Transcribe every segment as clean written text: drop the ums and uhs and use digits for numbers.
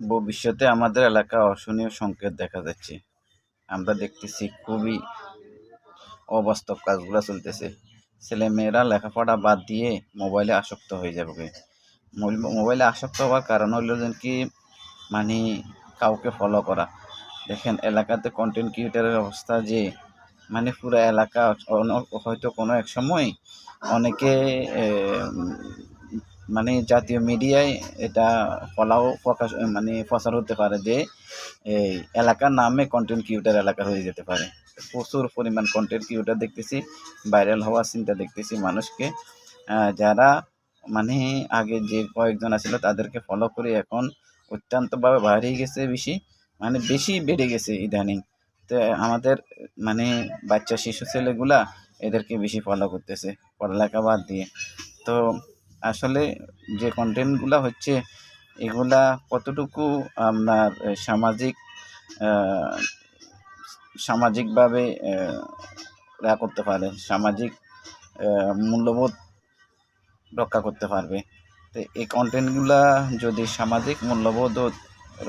ভবিষ্যতে আমাদের এলাকায় অশনিয় সংকেত দেখা যাচ্ছে। আমরা দেখতেছি খুবই অবাস্তব কাজগুলো চলতেছে। ছেলেমেয়েরা লেখাপড়া বাদ দিয়ে মোবাইলে আসক্ত হয়ে যাবে। মোবাইলে আসক্ত হওয়ার কারণ হলো যে কি, মানে কাউকে ফলো করা। দেখেন এলাকাতে কন্টেন্ট ক্রিয়েটারের অবস্থা যে, মানে পুরো এলাকা হয়তো কোনো এক সময় অনেকে মানে জাতীয় মিডিয়ায় এটা প্রচার হতে পারে যে এই এলাকার নামে কন্টেন্ট ক্রিয়েটার এলাকা হয়ে যেতে পারে। প্রচুর পরিমাণ কন্টেন্ট ক্রিয়েটার দেখতেছি, ভাইরাল হওয়ার চিন্তা দেখতেছি মানুষকে, যারা মানে আগে যে কয়েকজন আছিল তাদেরকে ফলো করে এখন অত্যন্তভাবে বাইরে গেছে, বেশি বেড়ে গেছে ইদানিং। তো আমাদের মানে বাচ্চা শিশু ছেলেগুলা এদেরকে বেশি ফলো করতেছে পড়ালেখা বাদ দিয়ে। তো আসলে যে কন্টেন্টগুলা হচ্ছে এগুলা কতটুকু আপনার সামাজিকভাবে করতে পারে, সামাজিক মূল্যবোধ রক্ষা করতে পারবে। তো এই কন্টেন্টগুলা যদি সামাজিক মূল্যবোধ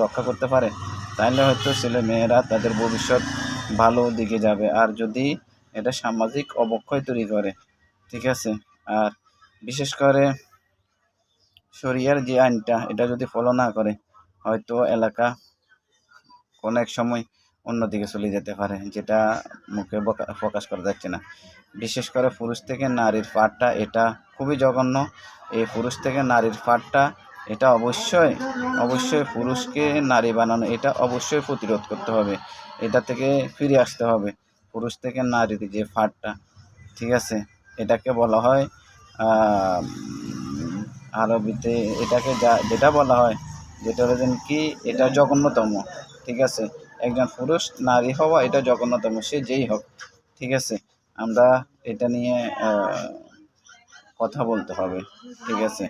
রক্ষা করতে পারে তাহলে হয়তো ছেলেমেয়েরা তাদের ভবিষ্যৎ ভালো দিকে যাবে। আর যদি এটা সামাজিক অবক্ষয় তৈরি করে, ঠিক আছে, আর বিশেষ করে শরিয়ার যে আইনটা এটা যদি ফলো না করে, হয়তো এলাকা কোনো এক সময় অন্যদিকে চলে যেতে পারে, যেটা মুখে প্রকাশ করা যাচ্ছে না। বিশেষ করে পুরুষ থেকে নারীর পাঠটা এটা খুবই জঘন্য। এই পুরুষ থেকে নারীর পাঠটা এটা অবশ্যই পুরুষকে নারী বানানো, এটা অবশ্যই প্রতিরোধ করতে হবে। এটা থেকে ফিরে আসতে হবে। পুরুষ থেকে নারীর যে পাঠটা, ঠিক আছে, এটাকে বলা হয় আরবিতে এটাকে যেটা বলা হয়, যেটা হলো কি, এটা জঘন্যতম, ঠিক আছে। একজন পুরুষ নারী হওয়া এটা জঘন্যতম, সে যেই হোক, ঠিক আছে। আমরা এটা নিয়ে কথা বলতে হবে, ঠিক আছে।